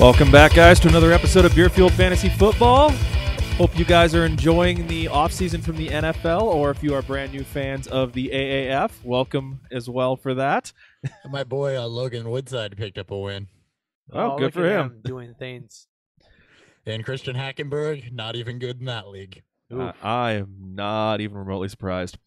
Welcome back, guys, to another episode of Beer Fueled Fantasy Football. Hope you guys are enjoying the offseason from the NFL, or if you are brand new fans of the AAF, welcome as well for that. My boy Logan Woodside picked up a win. Oh, good for him. Doing things. And Christian Hackenberg, not even good in that league. I am not even remotely surprised.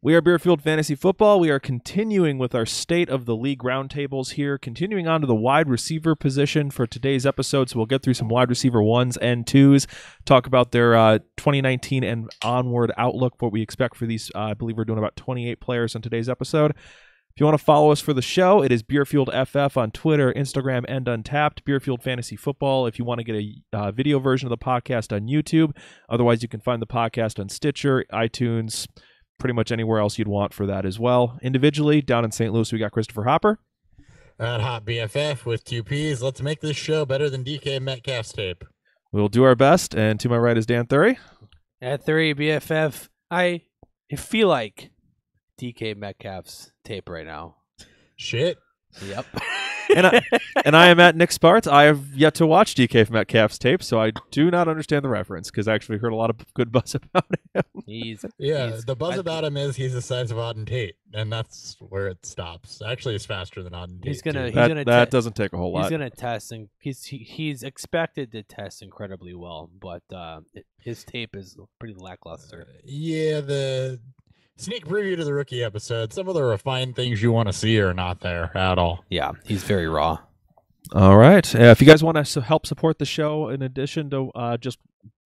We are Beer Fueled Fantasy Football. We are continuing with our State of the League roundtables here, continuing on to the wide receiver position for today's episode. So we'll get through some wide receiver 1s and 2s, talk about their 2019 and onward outlook, what we expect for these. I believe we're doing about 28 players on today's episode. If you want to follow us for the show, it is Beer Fueled FF on Twitter, Instagram, and Untapped. Beer Fueled Fantasy Football if you want to get a video version of the podcast on YouTube. Otherwise, you can find the podcast on Stitcher, iTunes, pretty much anywhere else you'd want for that as well. Individually, down in St. Louis, we got Christopher Hopper. At Hot BFF with 2 Ps. Let's make this show better than DK Metcalf's tape. We'll do our best. And to my right is Dan Thury. At 3 BFF, I feel like DK Metcalf's tape right now. Shit. Yep. and I am at Nick Sparts. I have yet to watch DK Metcalf's tape, so I do not understand the reference because I actually heard a lot of good buzz about him. The buzz about him is he's the size of Auden Tate, and that's where it stops. Actually, it's faster than Auden Tate. That doesn't take a whole lot. He's gonna test, and he's expected to test incredibly well, but his tape is pretty lackluster. The sneak preview to the rookie episode. Some of the refined things you want to see are not there at all. Yeah, he's very raw. All right. If you guys want to help support the show, in addition to just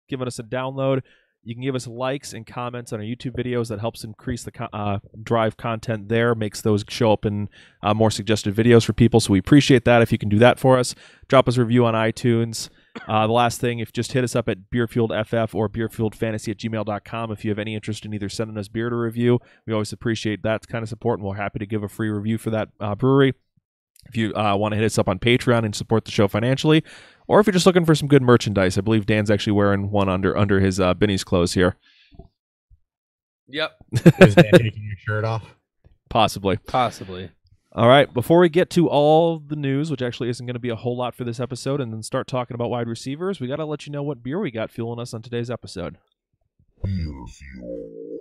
giving us a download, you can give us likes and comments on our YouTube videos. That helps increase the drive content there, makes those show up in more suggested videos for people. So we appreciate that if you can do that for us. Drop us a review on iTunes. The last thing, if just hit us up at beerfueledff or beerfueledfantasy@gmail.com if you have any interest in either sending us beer to review. We always appreciate that kind of support, and we're happy to give a free review for that brewery. If you want to hit us up on Patreon and support the show financially, or if you're just looking for some good merchandise, I believe Dan's actually wearing one under his Benny's clothes here. Yep. Is Dan taking your shirt off? Possibly. All right, before we get to all the news, which actually isn't going to be a whole lot for this episode, and then start talking about wide receivers, we got to let you know what beer we got fueling us on today's episode. Beer Fuel.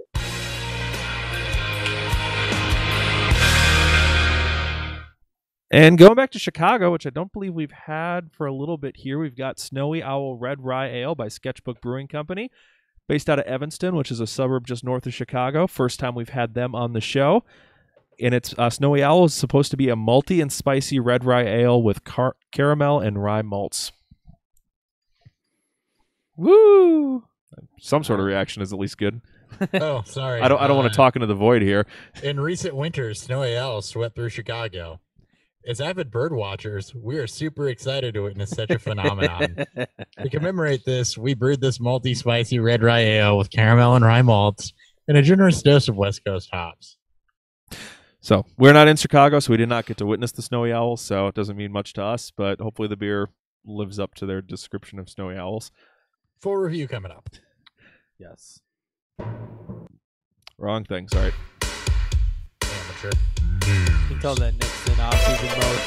And going back to Chicago, which I don't believe we've had for a little bit here, we've got Snowy Owl Red Rye Ale by Sketchbook Brewing Company, based out of Evanston, which is a suburb just north of Chicago. First time we've had them on the show. And it's Snowy Owl is supposed to be a malty and spicy red rye ale with caramel and rye malts. Woo! Some sort of reaction is at least good. Oh, sorry. I don't want to talk into the void here. In recent winters, Snowy Owl swept through Chicago. As avid bird watchers, we are super excited to witness such a phenomenon. To commemorate this, we brewed this malty, spicy red rye ale with caramel and rye malts and a generous dose of West Coast hops. So we're not in Chicago, so we did not get to witness the Snowy Owls, so it doesn't mean much to us, but hopefully the beer lives up to their description of Snowy Owls. Full review coming up. Yes. Wrong thing, sorry. Amateur. You can tell that Nick's in off-season mode.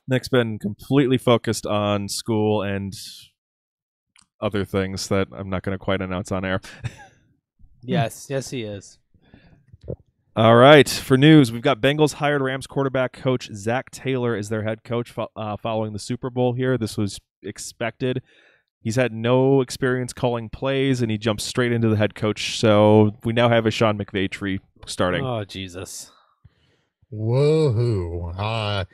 Nick's been completely focused on school and other things that I'm not going to quite announce on air. Yes, he is. All right, for news, we've got Bengals hired Rams quarterback coach Zach Taylor as their head coach following the Super Bowl here. This was expected. He's had no experience calling plays, and he jumps straight into the head coach. So we now have a Sean McVay tree starting. Oh, Jesus. Woohoo.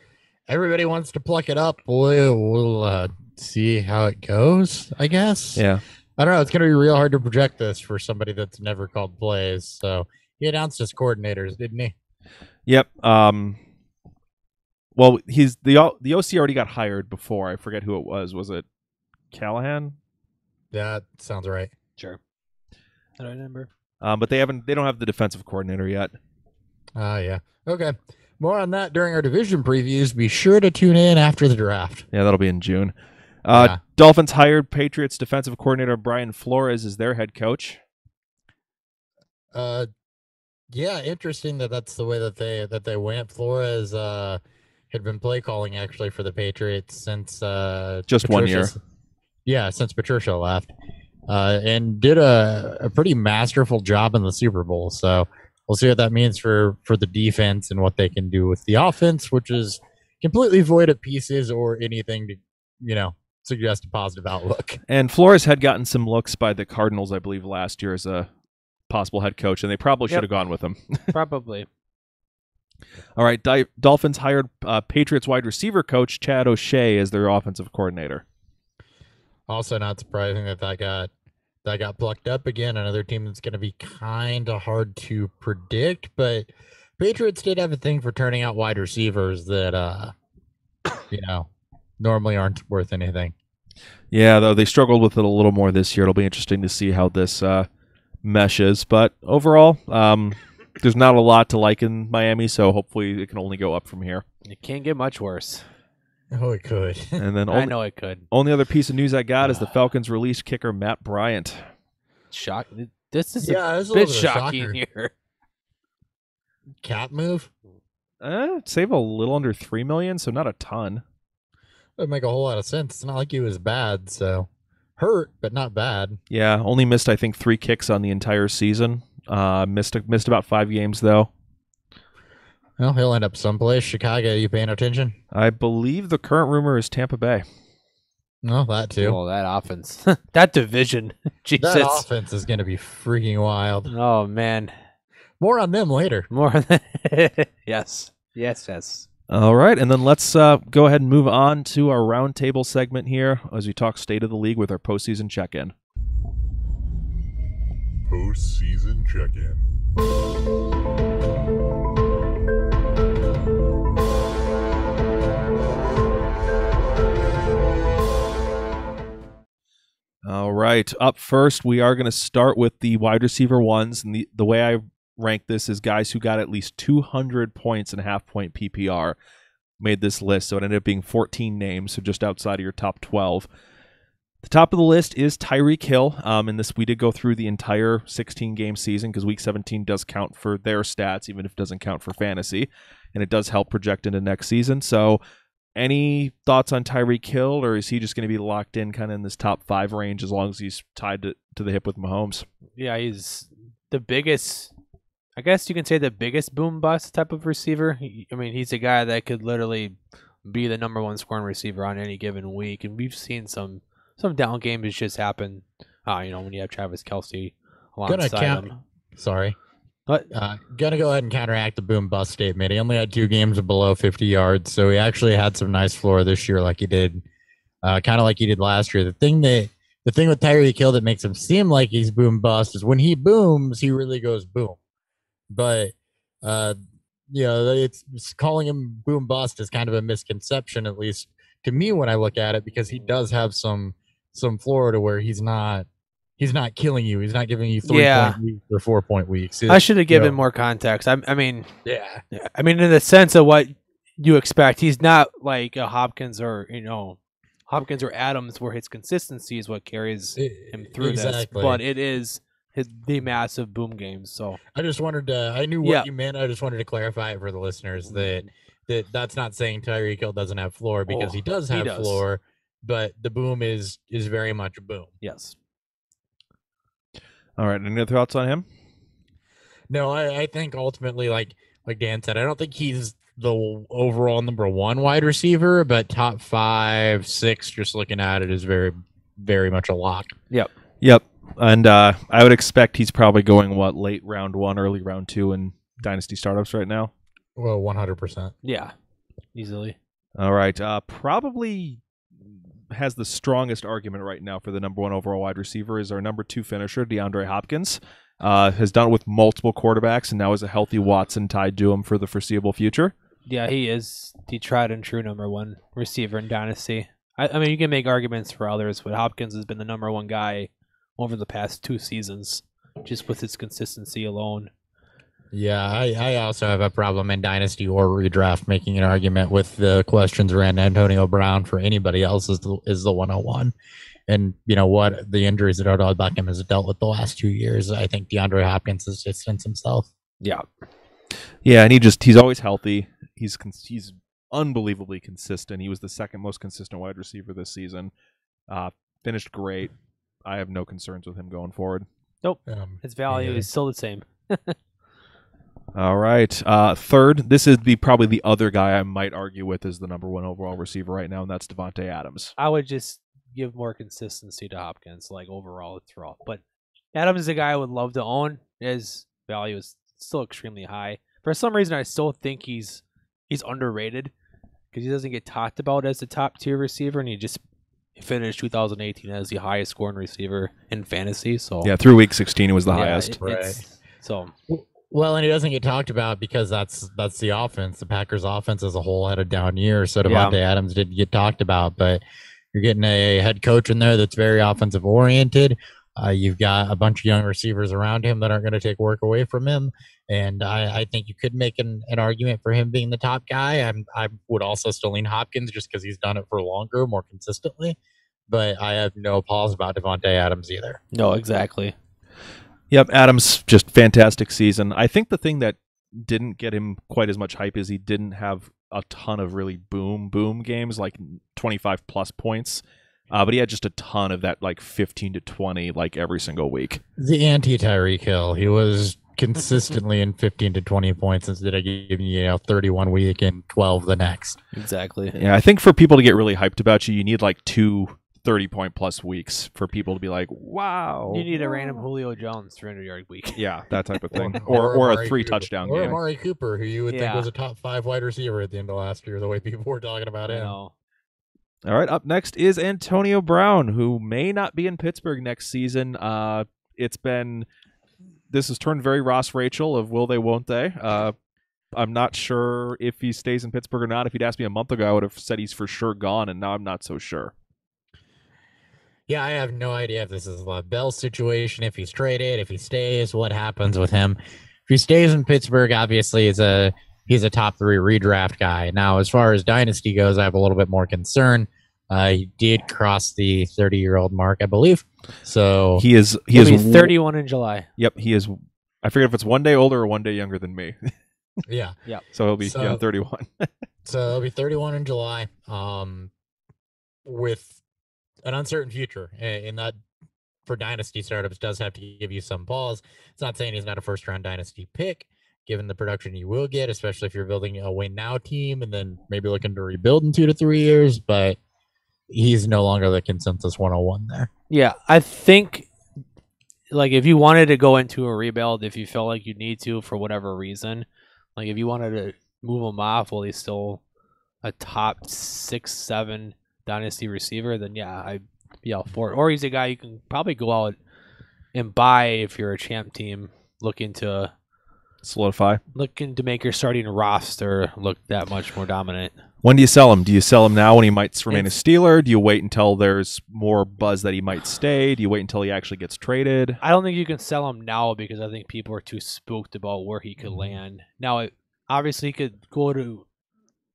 Everybody wants to pluck it up. We'll see how it goes, I guess. Yeah. I don't know. It's going to be real hard to project this for somebody that's never called plays. So he announced his coordinators, didn't he? Yep. Well, he's the OC already got hired before. I forget who it was. Was it Callahan? That sounds right. Sure. I don't remember. But they don't have the defensive coordinator yet. Yeah. Okay. More on that during our division previews. Be sure to tune in after the draft. Yeah, that'll be in June. Yeah. Dolphins hired Patriots defensive coordinator Brian Flores as their head coach. Yeah, interesting that that's the way that they went. Flores had been play calling actually for the Patriots since Just 1 year. Since Patricia left, and did a pretty masterful job in the Super Bowl. So we'll see what that means for the defense and what they can do with the offense, which is completely void of pieces or anything to suggest a positive outlook. And Flores had gotten some looks by the Cardinals, I believe, last year as a possible head coach, and they probably should have gone with him. Probably. All right, Dolphins hired Patriots wide receiver coach Chad O'Shea as their offensive coordinator. Also, not surprising that got plucked up again. Another team that's going to be kind of hard to predict, but Patriots did have a thing for turning out wide receivers that normally aren't worth anything. Yeah, though they struggled with it a little more this year. It'll be interesting to see how this meshes. But overall, there's not a lot to like in Miami, so hopefully it can only go up from here. It can't get much worse. Oh, it could. And then I know it could. Only other piece of news I got is the Falcons released kicker Matt Bryant. Shock. This is a bit shocking here. Cap move? Save a little under $3 million, so not a ton. Would make a whole lot of sense. It's not like he was bad, so hurt, but not bad. Yeah, only missed I think 3 kicks on the entire season. Missed about 5 games though. Well, he'll end up someplace. Chicago, you paying attention? I believe the current rumor is Tampa Bay. No, that too. Oh, that offense, that division. Jesus. That offense is going to be freaking wild. Oh man, more on them later. More. Yes. All right, and then let's go ahead and move on to our roundtable segment here as we talk state of the league with our postseason check-in. Postseason check-in. All right, up first, we are going to start with the wide receiver ones, and the way I rank this is guys who got at least 200 points in half-point PPR made this list, so it ended up being 14 names, so just outside of your top 12. The top of the list is Tyreek Hill. In this, we did go through the entire 16-game season because Week 17 does count for their stats, even if it doesn't count for fantasy, and it does help project into next season. So any thoughts on Tyreek Hill, or is he just going to be locked in kind of in this top 5 range as long as he's tied to the hip with Mahomes? Yeah, he's the biggest, I guess you can say the biggest boom bust type of receiver. He's a guy that could literally be the number 1 scoring receiver on any given week, and we've seen some down games just happen. When you have Travis Kelce alongside him. Sorry. What? Gonna go ahead and counteract the boom bust statement. He only had 2 games of below 50 yards, so he actually had some nice floor this year, like he did, kind of like he did last year. The thing with Tyreek Hill that makes him seem like he's boom bust is when he booms, he really goes boom. But it's calling him boom bust is kind of a misconception, at least to me when I look at it, because he does have some floor to where he's not killing you. He's not giving you 3-point weeks or 4-point weeks. I should have given more context. in the sense of what you expect, he's not like a Hopkins or Adams, where his consistency is what carries him through this. But it is the massive boom games. So I just wanted to. I knew what you meant. I just wanted to clarify it for the listeners that's not saying Tyreek Hill doesn't have floor, because he does have floor, but the boom is very much a boom. Yes. All right. Any other thoughts on him? No, I think ultimately, like Dan said, I don't think he's the overall number 1 wide receiver, but top 5, 6, just looking at it, is very, very much a lock. Yep. And I would expect he's probably going, late round 1, early round 2 in Dynasty startups right now? Well, 100%. Yeah, easily. All right. Probably has the strongest argument right now for the number 1 overall wide receiver is our number 2 finisher, DeAndre Hopkins. Has done it with multiple quarterbacks, and now is a healthy Watson tied to him for the foreseeable future. Yeah, he is the tried and true number 1 receiver in Dynasty. You can make arguments for others, but Hopkins has been the number 1 guy over the past 2 seasons, just with his consistency alone. Yeah, I also have a problem in Dynasty or Redraft making an argument with the questions around Antonio Brown for anybody else is the 101. And what the injuries that Odell Beckham has dealt with the last 2 years, I think DeAndre Hopkins has distanced himself. Yeah. Yeah, and he's always healthy. He's unbelievably consistent. He was the second most consistent wide receiver this season. Finished great. I have no concerns with him going forward. Nope. His value yeah. is still the same. All right. Third, this is probably the other guy I might argue with as the number one overall receiver right now, and that's Devontae Adams. I would just give more consistency to Hopkins, like overall throughout. But Adams is a guy I would love to own. His value is still extremely high. For some reason, I still think he's underrated because he doesn't get talked about as a top tier receiver, and he just finished 2018 as the highest scoring receiver in fantasy. So yeah, through week 16, it was the highest. So. Well, and he doesn't get talked about because that's the offense. The Packers' offense as a whole had a down year, so Devontae Adams didn't get talked about. But you're getting a head coach in there that's very offensive oriented. You've got a bunch of young receivers around him that aren't going to take work away from him. And I think you could make an argument for him being the top guy. I would also still lean Hopkins just because he's done it for longer, more consistently. But I have no pause about Devontae Adams either. No, exactly. Yep, Adams, just fantastic season. I think the thing that didn't get him quite as much hype is he didn't have a ton of really boom games, like 25 plus points. But he had just a ton of that, like 15 to 20, like every single week. The anti-Tyreek Hill. He was consistently in 15 to 20 points instead of giving you 31 week and 12 the next. Exactly. Yeah, I think for people to get really hyped about you need like 2 30-point plus weeks for people to be like, wow. You need a random Julio Jones 300-yard week. Yeah, that type of thing. or a 3-touchdown game. Or Amari Cooper, who you would think was a top 5 wide receiver at the end of last year, the way people were talking about him. All right, up next is Antonio Brown, who may not be in Pittsburgh next season. This has turned very Ross Rachel of will they, won't they. I'm not sure if he stays in Pittsburgh or not. If he'd asked me a month ago, I would have said he's for sure gone, and now I'm not so sure. Yeah, I have no idea if this is a Bell situation, if he's traded, if he stays, what happens with him. If he stays in Pittsburgh, obviously he's a top 3 redraft guy. Now, as far as dynasty goes, I have a little bit more concern. He did cross the 30-year-old mark, I believe. So he is 31 in July. Yep, he is. I forget if it's 1 day older or 1 day younger than me. Yeah. So he'll be 31. So he'll be 31 in July. With an uncertain future, and that for dynasty startups does have to give you some pause. It's not saying he's not a first-round dynasty pick, given the production you will get, especially if you're building a win now team and then maybe looking to rebuild in 2 to 3 years. But he's no longer the consensus 101 there. Yeah, I think like if you wanted to go into a rebuild, if you felt like you need to for whatever reason, like if you wanted to move him off while he's still a top 6-7 dynasty receiver, then yeah, I'd be all for it. Or he's a guy you can probably go out and buy if you're a champ team looking to make your starting roster look that much more dominant. When do you sell him? Do you sell him now when he might remain a Steeler? Do you wait until there's more buzz that he might stay? Do you wait until he actually gets traded? I don't think you can sell him now because I think people are too spooked about where he could land. Now, obviously, he could go to,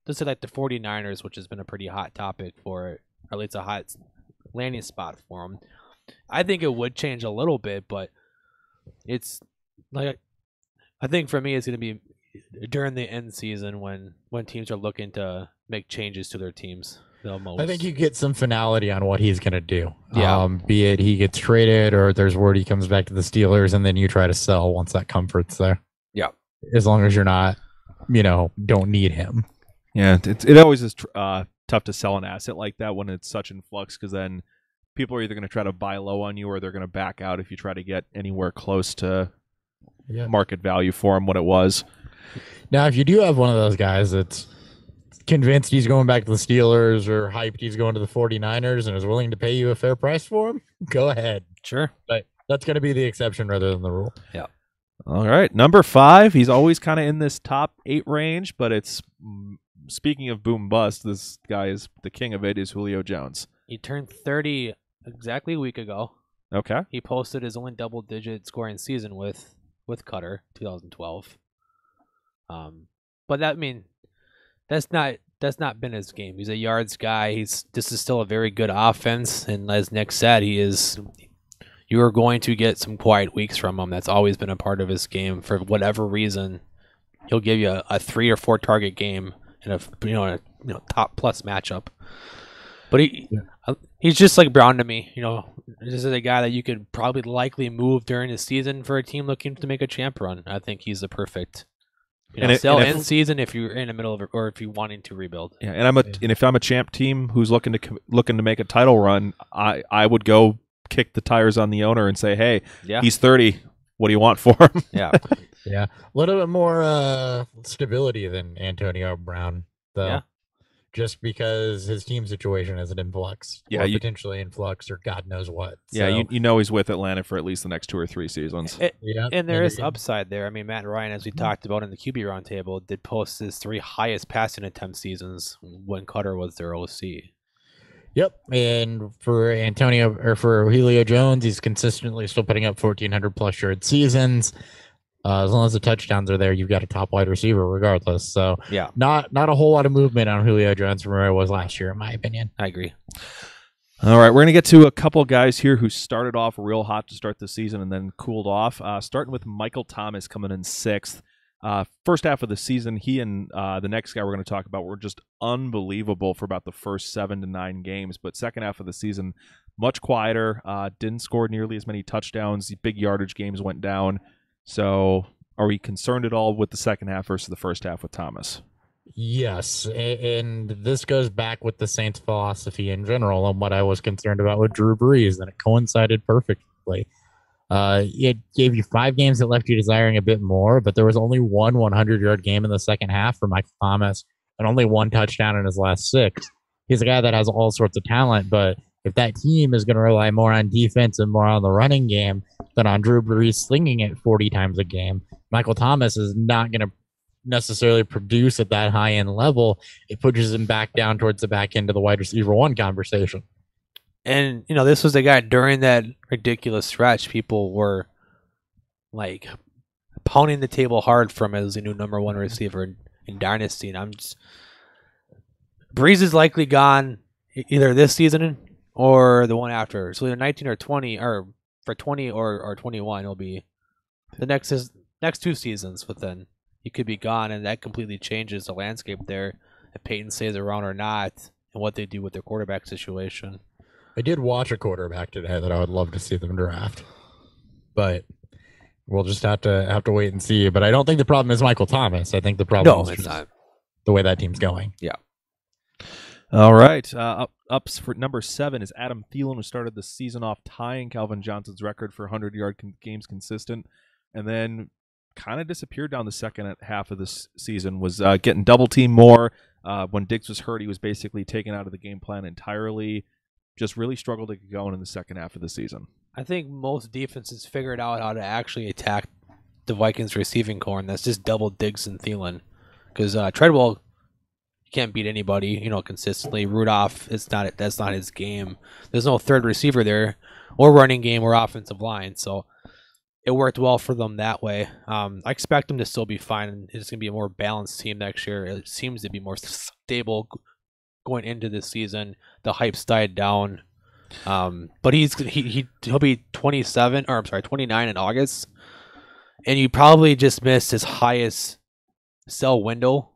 let's say, like the 49ers, which has been a pretty hot topic for it, or at least a hot landing spot for him. I think it would change a little bit, but it's like, I think for me, it's going to be during the end season when teams are looking to make changes to their teams the most. I think you get some finality on what he's going to do. Yeah. Be it he gets traded or there's word he comes back to the Steelers, and then you try to sell once that comfort's there. Yeah. As long as you're not, don't need him. Yeah, it always is tough to sell an asset like that when it's such in flux, because then people are either going to try to buy low on you or they're going to back out if you try to get anywhere close to market value for him, what it was. Now, if you do have one of those guys that's convinced he's going back to the Steelers or hyped he's going to the 49ers and is willing to pay you a fair price for him, go ahead. Sure. But that's going to be the exception rather than the rule. Yeah. All right, number 5. He's always kind of in this top 8 range, but it's speaking of boom bust, this guy is the king of it, is Julio Jones. He turned 30 exactly a week ago. Okay. He posted his only double-digit scoring season with Cutter, 2012. But that's not been his game. He's a yards guy. This is still a very good offense, and as Nick said, you you are going to get some quiet weeks from him. That's always been a part of his game. For whatever reason, he'll give you a 3 or 4 target game in a top plus matchup. But he's just like Brown to me. This is a guy that you could probably likely move during the season for a team looking to make a champ run. I think he's the perfect sell in season if you're in the middle of it, or if you're wanting to rebuild. Yeah, and if I'm a champ team who's looking to make a title run, I would go kick the tires on the owner and say, hey, he's 30. What do you want for him? Yeah. Yeah. A little bit more stability than Antonio Brown, though. Yeah. Just because his team situation is in flux. Yeah, or potentially in flux, or God knows what. Yeah, so, he's with Atlanta for at least the next 2 or 3 seasons. And there is upside there. I mean, Matt Ryan, as we talked about in the QB roundtable, did post his 3 highest passing attempt seasons when Cutter was their OC. Yep, and for Julio Jones, he's consistently still putting up 1,400 plus yard seasons. As long as the touchdowns are there, you've got a top wide receiver regardless. So yeah, not a whole lot of movement on Julio Jones from where it was last year, in my opinion. I agree. All right, we're going to get to a couple guys here who started off real hot to start the season and then cooled off. Starting with Michael Thomas coming in 6th. First half of the season, he and the next guy we're going to talk about were just unbelievable for about the first 7 to 9 games. But second half of the season, much quieter. Didn't score nearly as many touchdowns. The big yardage games went down. So are we concerned at all with the second half versus the first half with Thomas? Yes, and this goes back with the Saints' philosophy in general and what I was concerned about with Drew Brees, and it coincided perfectly. It gave you 5 games that left you desiring a bit more, but there was only one 100-yard game in the second half for Michael Thomas and only 1 touchdown in his last 6. He's a guy that has all sorts of talent, but if that team is going to rely more on defense and more on the running game than on Drew Brees slinging it 40 times a game, Michael Thomas is not going to necessarily produce at that high-end level. It pushes him back down towards the back end of the wide receiver 1 conversation. And, this was the guy during that ridiculous stretch. People were, like, pounding the table hard from as the new number 1 receiver in Dynasty. And Brees is likely gone either this season or the one after. So either 19 or 20, or for 20 or 21, it'll be the next 2 seasons. But then he could be gone, and that completely changes the landscape there if Peyton stays around or not, and what they do with their quarterback situation. I did watch a quarterback today that I would love to see them draft, but we'll just have to wait and see. But I don't think the problem is Michael Thomas. I think the problem is not the way that team's going. Yeah. All right. Up for number 7 is Adam Thielen, who started the season off tying Calvin Johnson's record for 100-yard games consistent, and then kind of disappeared down the second half of this season, was getting double-teamed more. When Diggs was hurt, he was basically taken out of the game plan entirely. Just really struggled to get going in the second half of the season. I think most defenses figured out how to actually attack the Vikings receiving core, and that's just double Diggs and Thielen. Because Treadwell can't beat anybody, consistently. Rudolph, that's not his game. There's no third receiver there, or running game, or offensive line. So it worked well for them that way. I expect them to still be fine. It's going to be a more balanced team next year. It seems to be more stable going into this season. The hype's died down. But he'll be 29 in August. And you probably just missed his highest sell window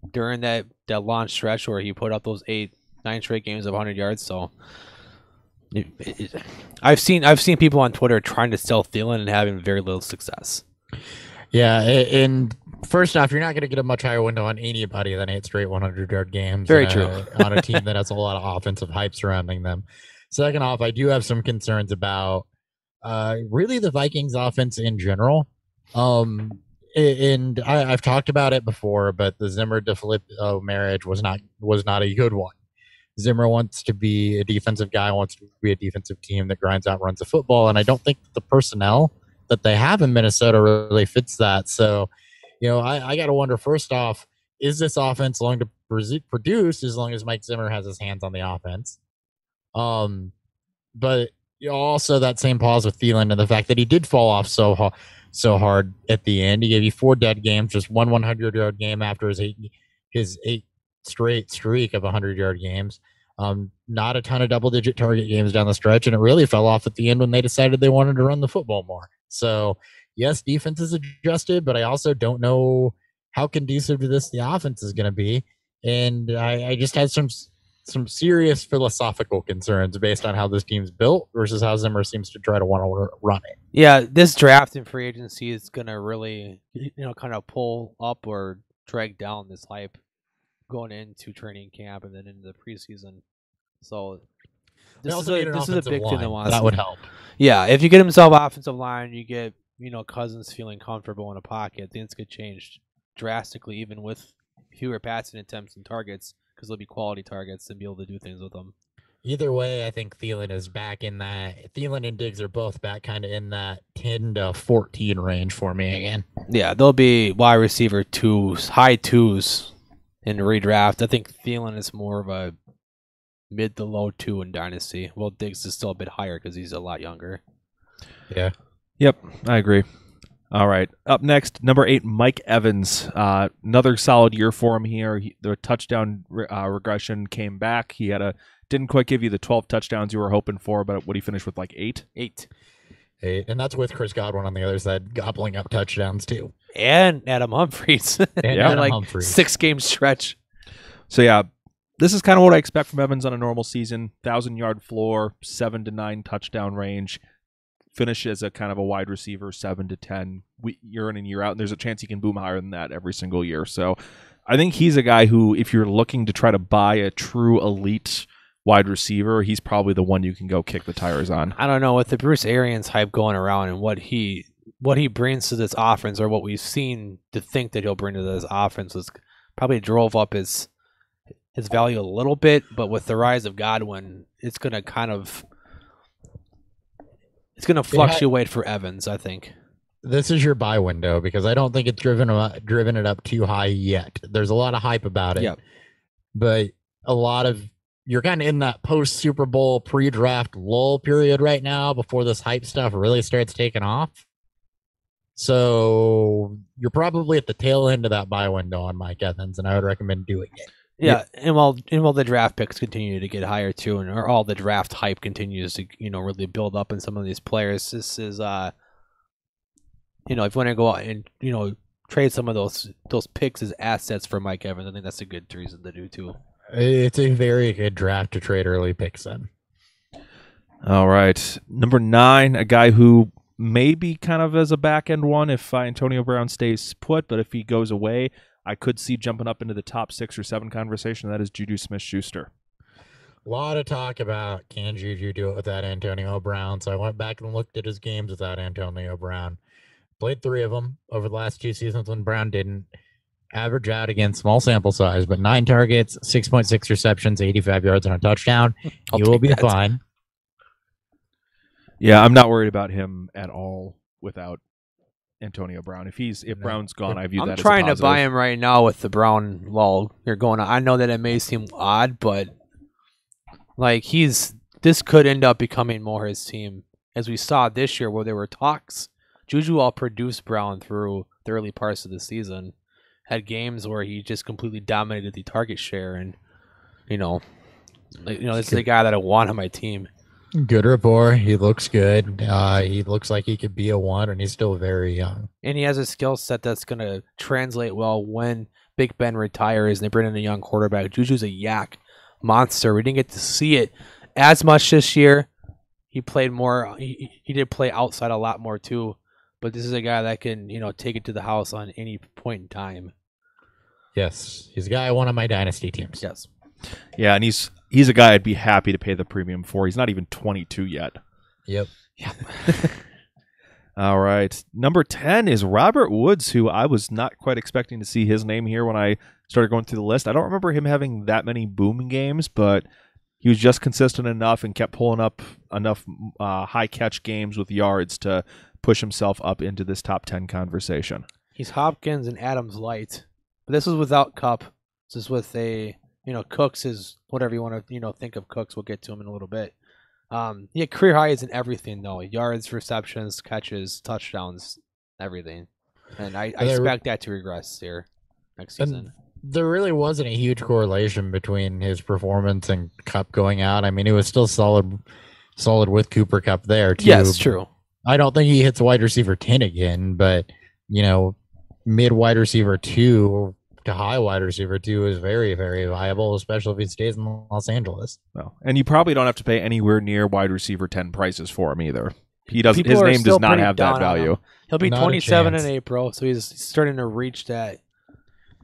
during that launch stretch where he put up those 9 straight games of 100 yards. So I've seen people on Twitter trying to sell Thielen and having very little success. Yeah, and first off, you're not going to get a much higher window on anybody than 8 straight 100-yard games. Very true. On a team that has a lot of offensive hype surrounding them. Second off, I do have some concerns about really the Vikings offense in general. And I've talked about it before, but the Zimmer DeFilippo marriage was not a good one. Zimmer wants to be a defensive guy, wants to be a defensive team that grinds out, runs the football, and I don't think the personnel that they have in Minnesota really fits that. So, I got to wonder, first off, is this offense going to produce as long as Mike Zimmer has his hands on the offense? But also that same pause with Thielen and the fact that he did fall off so hard at the end. He gave you 4 dead games, just one 100-yard game after his 8 straight streak of 100-yard games. Not a ton of double-digit target games down the stretch, and it really fell off at the end when they decided they wanted to run the football more. So, yes, defense is adjusted, but I also don't know how conducive to this the offense is going to be. And I just had some serious philosophical concerns based on how this team's built versus how Zimmer seems to try to want to run it. Yeah, this draft and free agency is gonna really, kind of pull up or drag down this hype going into training camp and then into the preseason. So this is a big thing that would help. Yeah, if you get himself offensive line, you get Cousins feeling comfortable in a pocket, things could change drastically, even with fewer passing attempts and targets, because they'll be quality targets and be able to do things with them. Either way, I think Thielen is back in that. Thielen and Diggs are both back kind of in that 10 to 14 range for me again. Yeah, they'll be wide receiver twos, high twos in redraft. I think Thielen is more of a mid to low 2 in Dynasty. Well, Diggs is still a bit higher because he's a lot younger. Yeah. Yep, I agree. All right. Up next, number 8, Mike Evans. Another solid year for him here. The touchdown regression came back. He didn't quite give you the 12 touchdowns you were hoping for, but what he finished with, like 8? 8. And that's with Chris Godwin on the other side gobbling up touchdowns too. And Adam Humphries. And Adam Humphries. 6-game stretch. So yeah, this is kind of what I expect from Evans on a normal season. 1,000-yard floor, 7 to 9 touchdown range. Finish as a kind of a wide receiver, 7 to 10 year in and year out, and there's a chance he can boom higher than that every single year. So I think he's a guy who, if you're looking to try to buy a true elite wide receiver, he's probably the one you can go kick the tires on. I don't know, with the Bruce Arians hype going around and what he brings to this offense, or what we've seen to think that he'll bring to this offense, was probably drove up his value a little bit. But with the rise of Godwin, it's going to fluctuate for Evans, I think. This is your buy window, because I don't think it's driven it up too high yet. There's a lot of hype about it. Yep. But you're kind of in that post Super Bowl pre-draft lull period right now before this hype stuff really starts taking off. So you're probably at the tail end of that buy window on Mike Evans, and I would recommend doing it. Yeah, and while the draft picks continue to get higher too, or all the draft hype continues to really build up in some of these players, this is if you want to go out and trade some of those picks as assets for Mike Evans, I think that's a good reason to do too. It's a very good draft to trade early picks in. All right, number 9, a guy who may be kind of as a back end one if Antonio Brown stays put, but if he goes away, I could see jumping up into the top 6 or 7 conversation. That is Juju Smith-Schuster. A lot of talk about, can Juju do it without Antonio Brown? So I went back and looked at his games without Antonio Brown. Played 3 of them over the last 2 seasons when Brown didn't. Average out, again, small sample size, but 9 targets, 6.6 receptions, 85 yards on a touchdown. You will be fine. Yeah, I'm not worried about him at all without Antonio Brown. If Brown's gone, I view that as a positive. I'm trying to buy him right now with the Brown lull you're going on. I know that it may seem odd, but this could end up becoming more his team, as we saw this year where there were talks. Juju outproduced Brown through the early parts of the season. Had games where he just completely dominated the target share, and this is the guy that I want on my team. Good rapport. He looks good. He looks like he could be a 1, and he's still very young. And he has a skill set that's going to translate well when Big Ben retires and they bring in a young quarterback. Juju's a yak monster. We didn't get to see it as much this year. He played more. He did play outside a lot more too. But this is a guy that can, take it to the house on any point in time. Yes, he's a guy I want on my dynasty teams. Yes. Yeah, and he's a guy I'd be happy to pay the premium for. He's not even 22 yet. Yep. All right. Number 10 is Robert Woods, who I was not quite expecting to see his name here when I started going through the list. I don't remember him having that many boom games, but he was just consistent enough and kept pulling up enough high catch games with yards to push himself up into this top 10 conversation. He's Hopkins and Adams light. But this is without Kupp. This is with Cooks is whatever you want to, think of Cooks. We'll get to him in a little bit. Career highs in everything, though. Yards, receptions, catches, touchdowns, everything. And I expect that to regress here next season. there really wasn't a huge correlation between his performance and Cup going out. I mean, it was still solid with Cooper Cup there too. Yes, true. I don't think he hits wide receiver 10 again, but mid wide receiver 2 to high wide receiver 2 is very, very viable, especially if he stays in Los Angeles. Well, and you probably don't have to pay anywhere near wide receiver 10 prices for him either. He does. People His are name still does not pretty have down that on value. him. He'll be Not a 27 in chance. April, so he's starting to reach that.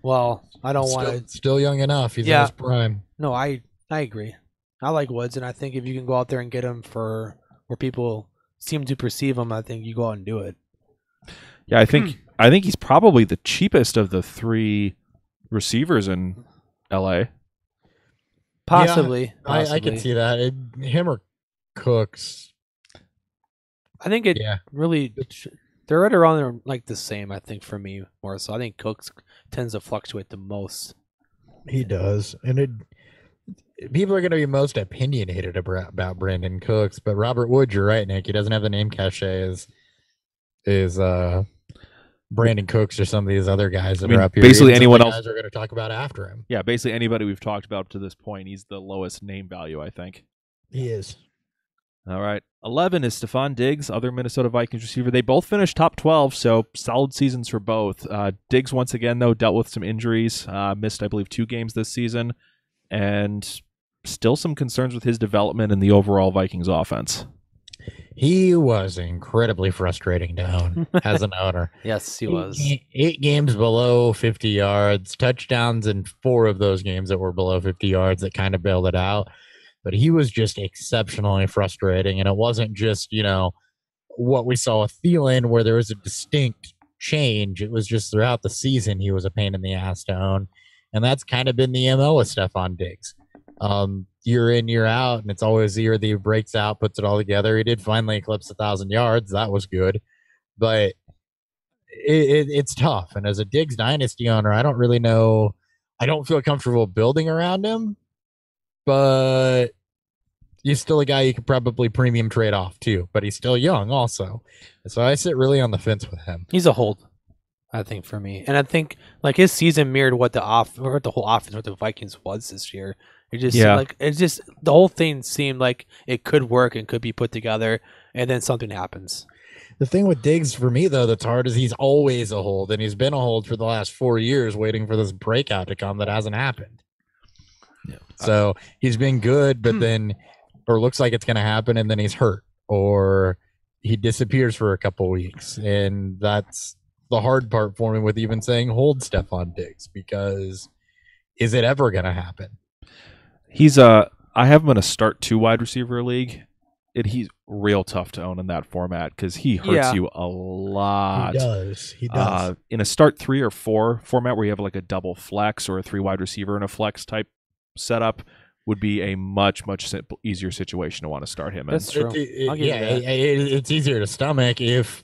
Well, I don't want to. Still young enough. He's in Yeah. his prime. No, I agree. I like Woods, and I think if you can go out there and get him for where people seem to perceive him, I think you go out and do it. Yeah, I think he's probably the cheapest of the 3 receivers in LA. Possibly. I can see that. Him or Cooks. I think it Yeah. really. They're right around there, like the same. I think for me more so. I think Cooks tends to fluctuate the most. He does. And people are going to be most opinionated about Brandon Cooks, but Robert Wood, you're right, Nick. He doesn't have the name cachet as Brandon Cooks or some of these other guys that are up here. basically Even some of anyone the else- guys are going to talk about after him. Yeah, basically anybody we've talked about to this point, he's the lowest name value, I think. He is. All right. 11 is Stephon Diggs, other Minnesota Vikings receiver. They both finished top 12, so solid seasons for both. Diggs, once again, though, dealt with some injuries. Missed, I believe, 2 games this season. And still some concerns with his development in the overall Vikings offense. He was incredibly frustrating to own as an owner. Yes, he was. 8 games below 50 yards, touchdowns in 4 of those games that were below 50 yards that kind of bailed it out. But he was just exceptionally frustrating. And it wasn't just, what we saw with Thielen where there was a distinct change. It was just throughout the season he was a pain in the ass to own. And that's kind of been the MO with Stephon Diggs. Year in, year out, and it's always the year that he breaks out, puts it all together. He did finally eclipse 1,000 yards. That was good. But it's tough. And as a Diggs dynasty owner, I don't really know. I don't feel comfortable building around him. But he's still a guy you could probably premium trade off too. But he's still young also. So I sit really on the fence with him. He's a hold, I think, for me. And I think like his season mirrored what the whole offense, what the Vikings was this year. It just the whole thing seemed like it could work and could be put together, and then something happens. The thing with Diggs for me though that's hard is he's always a hold, and he's been a hold for the last 4 years waiting for this breakout to come that hasn't happened. Yeah. So he's been good, but then or looks like it's going to happen, and then he's hurt or he disappears for a couple weeks, and that's the hard part for me with even saying hold Stephon Diggs, because is it ever going to happen? I have him in a start 2 wide receiver league. He's real tough to own in that format because he hurts you a lot. He does. In a start 3 or 4 format where you have like a double flex or a 3 wide receiver and a flex type setup would be a much easier situation to want to start him in. That's true. I'll give you that. It's easier to stomach if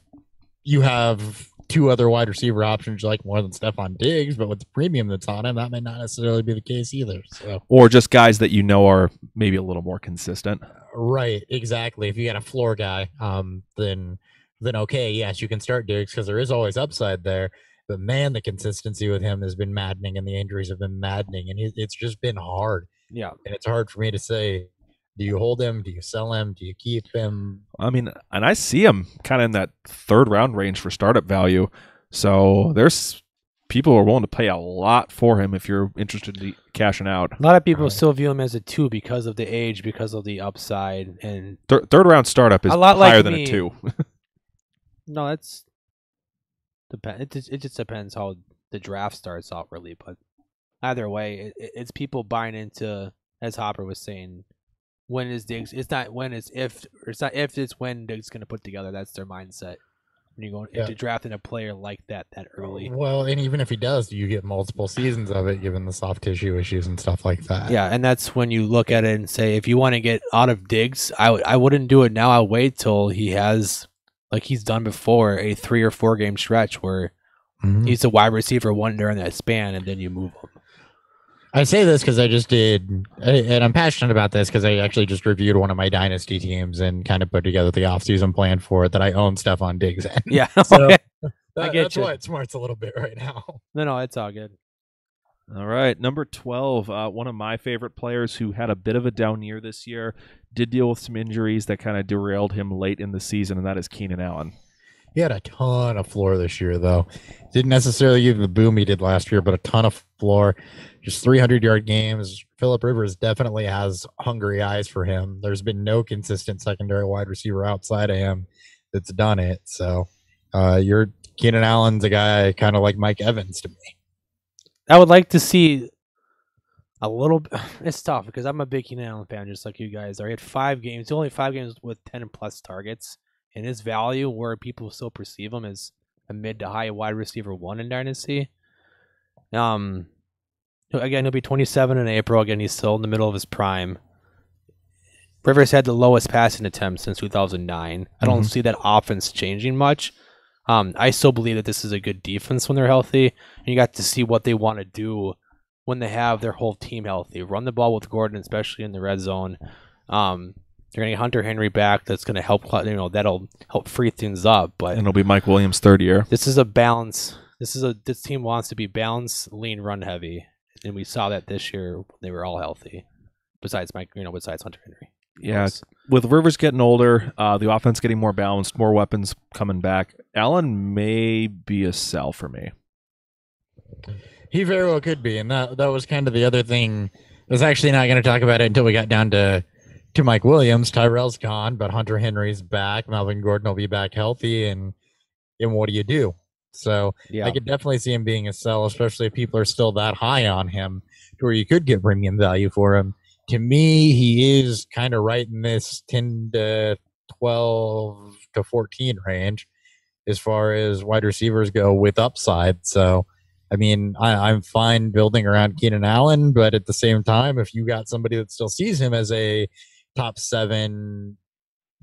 you have 2 other wide receiver options you like more than Stephon Diggs, but with the premium that's on him, that may not necessarily be the case either. So Or just guys that you know are maybe a little more consistent. right, exactly. If you got a floor guy, then okay, yes, you can start Diggs because there is always upside there. But man, the consistency with him has been maddening, and the injuries have been maddening, and it's just been hard. Yeah. And it's hard for me to say, do you hold him? Do you sell him? Do you keep him? I mean, and I see him kind of in that 3rd round range for startup value. So there's people who are willing to pay a lot for him if you're interested in cashing out. A lot of people still view him as a 2 because of the age, because of the upside, and 3rd round startup is A lot higher like than me. a 2. no, that's it just depends how the draft starts out, really. But either way, it's people buying into, as Hopper was saying, when is Diggs? It's not when, it's if, or it's not if, it's when Diggs going to put together. That's their mindset when you're going into drafting a player like that early. Well, and even if he does, you get multiple seasons of it, given the soft tissue issues and stuff like that. Yeah, and that's when you look at it and say, if you want to get out of Diggs, I wouldn't do it now. I'll wait till he has, like he's done before, a 3 or 4 game stretch where he's a wide receiver 1 during that span, and then you move him. I say this because I just did, and I'm passionate about this because I actually just reviewed one of my dynasty teams and kind of put together the offseason plan for it that I own Stephon Diggs in. Yeah, So I get that's you. why it smarts a little bit right now. No, it's all good. All right, number 12, one of my favorite players who had a bit of a down year this year, did deal with some injuries that kind of derailed him late in the season, and that is Keenan Allen. He had a ton of floor this year, though. Didn't necessarily give the boom he did last year, but a ton of floor. Just 300-yard games. Phillip Rivers definitely has hungry eyes for him. There's been no consistent secondary wide receiver outside of him that's done it. So you're Keenan Allen's a guy kind of like Mike Evans to me. I would like to see a little. It's tough because I'm a big Keenan Allen fan, just like you guys are. He had 5 games, only 5 games with 10 plus targets, and his value, where people still perceive him as a mid to high wide receiver 1 in Dynasty. Again, he'll be 27 in April. Again, he's still in the middle of his prime. Rivers had the lowest passing attempts since 2009. I don't see that offense changing much. I still believe that this is a good defense when they're healthy, and you got to see what they want to do when they have their whole team healthy. Run the ball with Gordon, especially in the red zone. They're going to get Hunter Henry back. That's going to help. That'll help free things up. But And it'll be Mike Williams' third year. this is a balance. This team wants to be balanced, lean, run heavy, and we saw that this year. They were all healthy, besides Hunter Henry. Yeah, with Rivers getting older, the offense getting more balanced, more weapons coming back, Allen may be a sell for me. He very well could be, and that was kind of the other thing. I was actually not going to talk about it until we got down to Mike Williams. Tyrell's gone, but Hunter Henry's back. Melvin Gordon will be back healthy, and what do you do? So Yeah. I could definitely see him being a sell, especially if people are still that high on him to where you could get premium value for him. To me, he is kind of right in this 10 to 12 to 14 range as far as wide receivers go with upside. So, I mean, I'm fine building around Keenan Allen, but at the same time, if you got somebody that still sees him as a top 7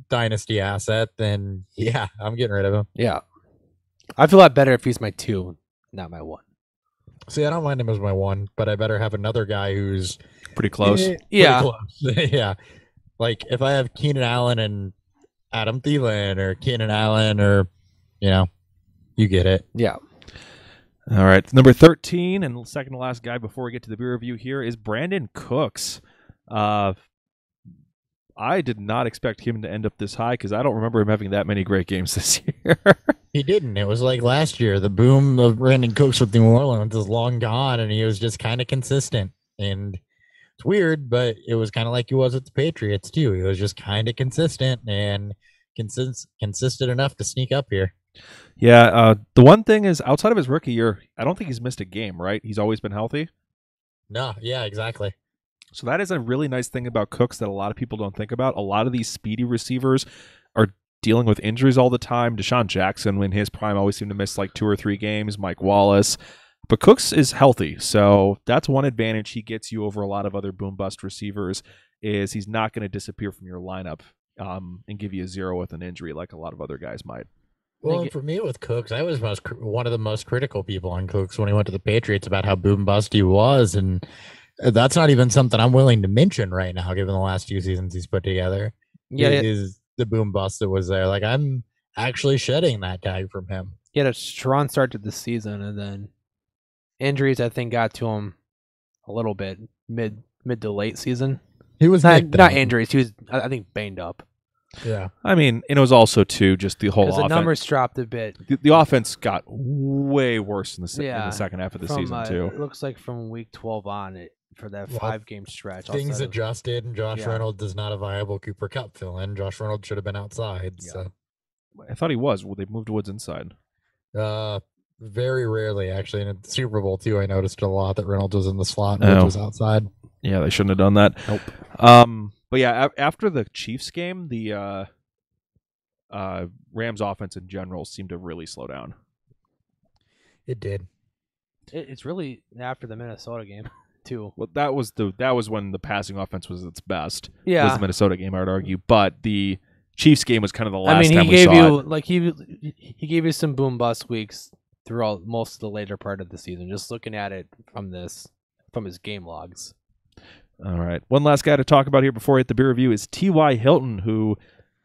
dynasty asset, then yeah, I'm getting rid of him. Yeah. I feel a lot better if he's my 2, not my 1. See, I don't mind him as my 1, but I better have another guy who's Pretty close. Yeah. close. Yeah. Like if I have Keenan Allen and Adam Thielen or Keenan Allen or, you get it. Yeah. All right, number 13 and second to last guy before we get to the beer review here is Brandon Cooks. I did not expect him to end up this high because I don't remember him having that many great games this year. He didn't. It was like last year. The boom of Brandon Cooks with New Orleans is long gone, and he was just kind of consistent. And it's weird, but it was kind of like he was with the Patriots, too. He was just kind of consistent and consistent enough to sneak up here. Yeah, the one thing is, outside of his rookie year, I don't think he's missed a game, right? He's always been healthy. No, yeah, exactly. So that is a really nice thing about Cooks that a lot of people don't think about. A lot of these speedy receivers are dealing with injuries all the time. Deshaun Jackson, in his prime, always seemed to miss like 2 or 3 games. Mike Wallace. But Cooks is healthy, so that's one advantage he gets you over a lot of other boom-bust receivers is he's not going to disappear from your lineup and give you a 0 with an injury like a lot of other guys might. Well, and for me with Cooks, I was one of the most critical people on Cooks when he went to the Patriots about how boom bust he was, and that's not even something I'm willing to mention right now, given the last few seasons he's put together. Yeah, is the boom bust that was there. Like I'm actually shedding that tag from him. He had a strong start to the season, and then injuries I think got to him a little bit mid to late season. He was not injuries. He was I think banged up. Yeah, I mean, and it was also too just the whole Because the offense. numbers dropped a bit. The offense got way worse in the second half of the season too. It looks like from week 12 on for that 5-game stretch. Things adjusted, and Josh Yeah. Reynolds is not a viable Cooper Kupp fill-in. Josh Reynolds should have been outside. Yeah. I thought he was. Well, they moved Woods inside. So very rarely actually. And at the Super Bowl too, I noticed a lot that Reynolds was in the slot and Oh. Woods was outside. Yeah, they shouldn't have done that. Nope. But yeah, after the Chiefs game, the Rams offense in general seemed to really slow down. It did. It's really after the Minnesota game too. Well, that was when the passing offense was its best. Yeah. Was the Minnesota game, I would argue, but the Chiefs game was kind of the last I mean, time he we gave saw you it. like he gave you some boom bust weeks throughout most of the later part of the season. Just looking at it from his game logs. All right, one last guy to talk about here before we hit the beer review is T.Y. Hilton, who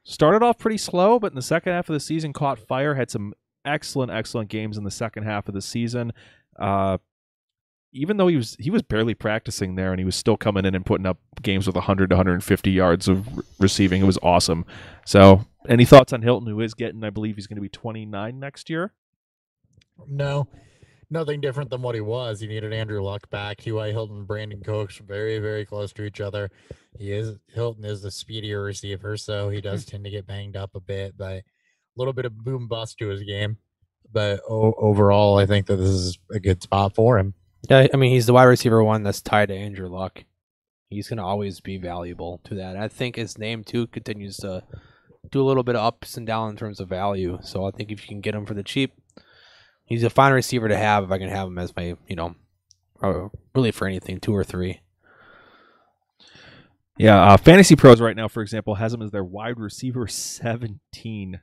started off pretty slow, but in the second half of the season caught fire. Had some excellent games in the second half of the season. even though he was barely practicing there, and he was still coming in and putting up games with 100 to 150 yards of receiving. It was awesome. So, any thoughts on Hilton, who is getting, I believe he's going to be 29 next year? No, nothing different than what he was. He needed Andrew Luck back. T.Y. Hilton, Brandon Cooks, very, very close to each other. Hilton is the speedier receiver, so he does tend to get banged up a bit, but a little bit of boom bust to his game. But overall, I think that this is a good spot for him. Yeah, I mean, he's the wide receiver one that's tied to Andrew Luck. He's going to always be valuable to that. I think his name, too, continues to do a little bit of ups and downs in terms of value. So I think if you can get him for the cheap, he's a fine receiver to have if I can have him as my, really for anything, 2 or 3. Yeah, Fantasy Pros right now, for example, has him as their wide receiver 17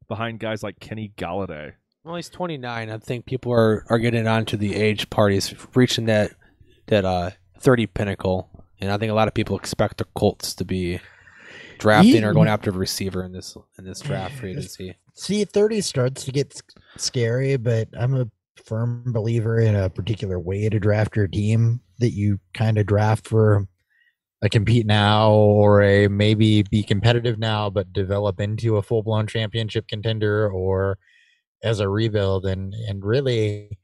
behind guys like Kenny Galladay. Well, he's 29. I think people are getting onto the age parties, reaching that 30 pinnacle. And I think a lot of people expect the Colts to be drafting or going after a receiver in this draft free agency. See, 30 starts to get scary, but I'm a firm believer in a particular way to draft your team, that you kind of draft for a compete now or a maybe be competitive now, but develop into a full-blown championship contender or as a rebuild. And really,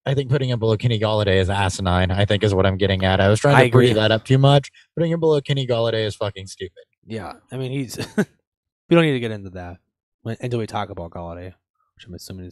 I think putting him below Kenny Galladay is asinine, I think is what I'm getting at. I was trying to pretty that up too much. Putting him below Kenny Galladay is fucking stupid. Yeah, I mean, he's we don't need to get into that until we talk about Galladay, which I'm assuming is